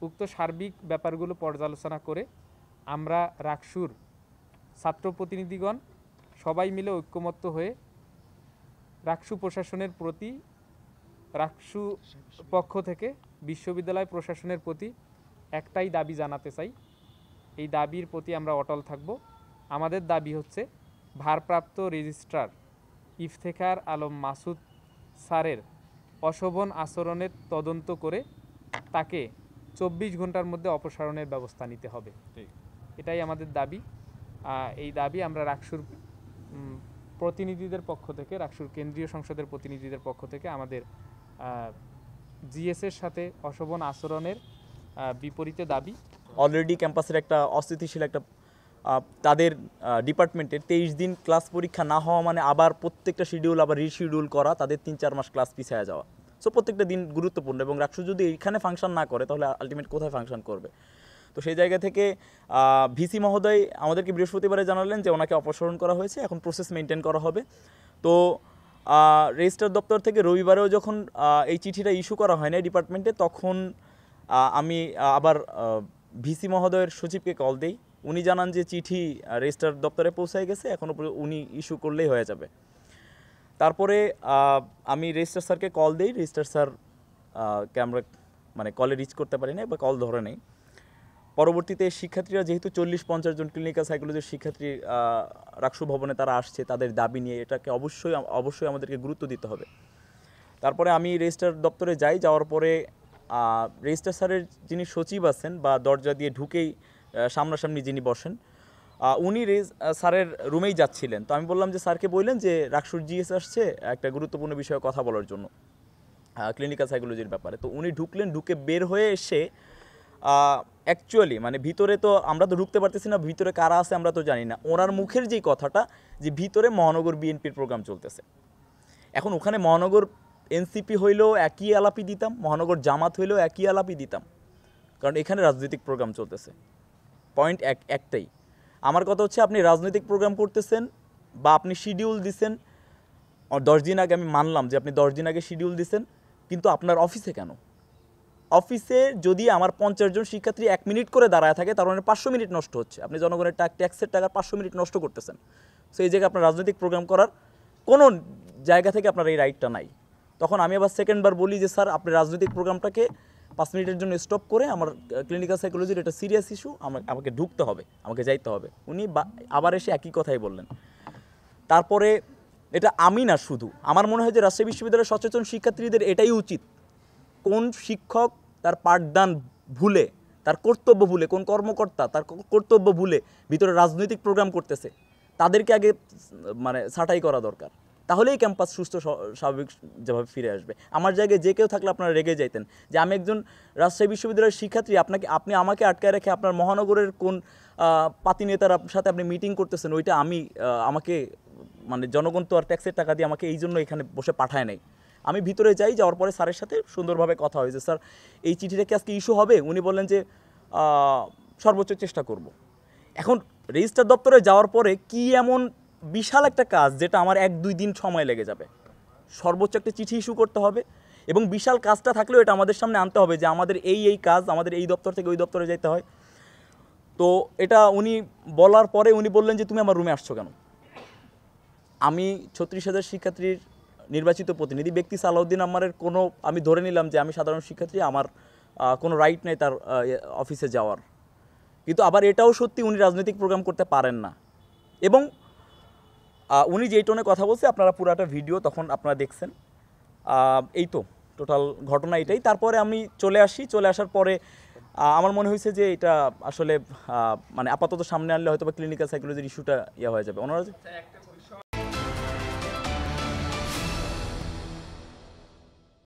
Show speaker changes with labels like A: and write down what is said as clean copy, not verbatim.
A: উক্ত সার্বিক ব্যাপারগুলো পর্যালোচনা করে আমরা রাকসুর ছাত্র প্রতিনিধিগণ সবাই মিলে ঐক্যমত্য হয়ে রাকসু প্রশাসনের প্রতি, রাকসু পক্ষ থেকে বিশ্ববিদ্যালয় প্রশাসনের প্রতি একটাই দাবি জানাতে চাই। এই দাবির প্রতি আমরা অটল থাকব। আমাদের দাবি হচ্ছে ভারপ্রাপ্ত রেজিস্ট্রার ইফতেখার আলম মাসুদ স্যারের অশোভন আচরণের তদন্ত করে তাকে 24 ঘন্টার মধ্যে অপসারণের ব্যবস্থা নিতে হবে। এটাই আমাদের দাবি। এই দাবি আমরা রাকসুর প্রতিনিধিদের পক্ষ থেকে, রাকসুর কেন্দ্রীয় সংসদের প্রতিনিধিদের পক্ষ থেকে আমাদের জিএসের সাথে অশোভন আচরণের বিপরীতে দাবি।
B: অলরেডি ক্যাম্পাসের একটা অস্থিতিশীল একটা তাদের ডিপার্টমেন্টের 23 দিন ক্লাস পরীক্ষা না হওয়া মানে আবার প্রত্যেকটা শিডিউল আবার রিশিডিউল করা, তাদের 3-4 মাস ক্লাস পিছিয়ে যাওয়া। সো প্রত্যেকটা দিন গুরুত্বপূর্ণ এবং রাকসু যদি এইখানে ফাংশন না করে তাহলে আলটিমেট কোথায় ফাংশন করবে? তো সেই জায়গা থেকে ভিসি মহোদয় আমাদেরকে বৃহস্পতিবারে জানালেন যে ওনাকে অপসারণ করা হয়েছে, এখন প্রসেস মেনটেন করা হবে। তো রেজিস্ট্রার দপ্তর থেকে রবিবারেও যখন এই চিঠিটা ইস্যু করা হয় না ডিপার্টমেন্টে, তখন আমি আবার ভিসি মহোদয়ের সচিবকে কল দিই। উনি জানান যে চিঠি রেজিস্ট্রার দপ্তরে পৌঁছায় গেছে, এখন উনি ইস্যু করলেই হয়ে যাবে। তারপরে আমি রেজিস্ট্রার স্যারকে কল দিই, রেজিস্ট্রার স্যার আমরা মানে কলে রিচ করতে পারি না বা কল ধরে নেই। পরবর্তীতে শিক্ষার্থীরা যেহেতু 40-50 জন ক্লিনিক্যাল সাইকোলজির শিক্ষার্থী রাকসু ভবনে তারা আসছে তাদের দাবি নিয়ে, এটাকে অবশ্যই আমাদেরকে গুরুত্ব দিতে হবে। তারপরে আমি রেজিস্ট্রার দপ্তরে যাই, যাওয়ার পরে রেজিস্ট্রার স্যারের যিনি সচিব আছেন বা দরজা দিয়ে ঢুকেই সামনাসামনি যিনি বসেন, উনি স্যারের রুমেই যাচ্ছিলেন। তো আমি বললাম যে স্যারকে বললেন যে রাকসুর জিএস আসছে একটা গুরুত্বপূর্ণ বিষয়ে কথা বলার জন্য ক্লিনিক্যাল সাইকোলজির ব্যাপারে। তো উনি ঢুকলেন, ঢুকে বের হয়ে এসে অ্যাকচুয়ালি মানে ভিতরে তো আমরা তো ঢুকতে পারতেছি না, ভিতরে কারা আছে আমরা তো জানি না। ওনার মুখের যেই কথাটা যে ভিতরে মহানগর বিএনপির প্রোগ্রাম চলতেছে। এখন ওখানে মহানগর এনসিপি হইলেও একই আলাপি দিতাম, মহানগর জামাত হইলেও একই আলাপি দিতাম, কারণ এখানে রাজনৈতিক প্রোগ্রাম চলতেছে। পয়েন্ট একটাই, আমার কথা হচ্ছে আপনি রাজনৈতিক প্রোগ্রাম করতেছেন বা আপনি শিডিউল দিছেন 10 দিন আগে, আমি মানলাম যে আপনি 10 দিন আগে শিডিউল দিছেন, কিন্তু আপনার অফিসে কেন? অফিসে যদি আমার 50 জন শিক্ষার্থী 1 মিনিট করে দাঁড়ায় থাকে, তার মানে 500 মিনিট নষ্ট হচ্ছে। আপনি জনগণের ট্যাক্সের টাকা 500 মিনিট নষ্ট করতেছেন। সো এই জায়গায় আপনার রাজনৈতিক প্রোগ্রাম করার কোনো জায়গা থেকে আপনার এই রাইটটা নাই। তখন আমি আবার সেকেন্ডবার বলি যে স্যার আপনি রাজনৈতিক প্রোগ্রামটাকে 5 মিনিটের জন্য স্টপ করে, আমার ক্লিনিক্যাল সাইকোলজির এটা সিরিয়াস ইস্যু, আমাকে ঢুকতে হবে, আমাকে যাইতে হবে। উনি আবার এসে একই কথাই বললেন। তারপরে এটা আমি না, শুধু আমার মনে হয় যে রাজশাহী বিশ্ববিদ্যালয়ের সচেতন শিক্ষার্থীদের এটাই উচিত। কোন শিক্ষক তার পাঠদান ভুলে, তার কর্তব্য ভুলে, কোন কর্মকর্তা তার কর্তব্য ভুলে ভিতরে রাজনৈতিক প্রোগ্রাম করতেছে, তাদেরকে আগে মানে ছাঁটাই করা দরকার। তাহলেই ক্যাম্পাস সুস্থ স্বাভাবিক যেভাবে ফিরে আসবে। আমার জায়গায় যে কেউ থাকলে আপনারা রেগে যাইতেন যে আমি একজন রাজশাহী বিশ্ববিদ্যালয়ের শিক্ষার্থী, আপনি আমাকে আটকায় রেখে আপনার মহানগরের কোন পাতি নেতার সাথে আপনি মিটিং করতেছেন, ওইটা আমাকে মানে জনগণ তো আর ট্যাক্সের টাকা দিয়ে আমাকে এই জন্য এখানে বসে পাঠায় নাই। আমি ভিতরে যাই, যাওয়ার পরে স্যারের সাথে সুন্দরভাবে কথা হয়েছে, স্যার এই চিঠিটা কি আজকে ইস্যু হবে? উনি বললেন যে সর্বোচ্চ চেষ্টা করব। এখন রেজিস্ট্রার দপ্তরে যাওয়ার পরে কি এমন বিশাল একটা কাজ যেটা আমার 1-2 দিন সময় লেগে যাবে? সর্বোচ্চ একটা চিঠি ইস্যু করতে হবে এবং বিশাল কাজটা থাকলেও এটা আমাদের সামনে আনতে হবে যে আমাদের এই কাজ, আমাদের এই দপ্তর থেকে ওই দপ্তরে যেতে হয়। তো এটা উনি বলার পরে উনি বললেন যে তুমি আমার রুমে আসছো কেন? আমি 36,000 শিক্ষার্থীর নির্বাচিত প্রতিনিধি ব্যক্তি সালাউদ্দিন আম্মারের কোনো, আমি ধরে নিলাম যে আমি সাধারণ শিক্ষার্থী, আমার কোনো রাইট নেই তার অফিসে যাওয়ার। কিন্তু আবার এটাও সত্যি উনি রাজনৈতিক প্রোগ্রাম করতে পারেন না। এবং উনি যেই টোনে কথা বলছে, আপনারা পুরাটা ভিডিও তখন আপনারা দেখছেন। এই তো টোটাল ঘটনা এটাই। তারপরে আমি চলে আসার পরে আমার মনে হয়েছে যে এটা আসলে মানে আপাতত সামনে আনলে হয়তো বা ক্লিনিক্যাল সাইকোলজির ইস্যুটা হয়ে যাবে। ওনারা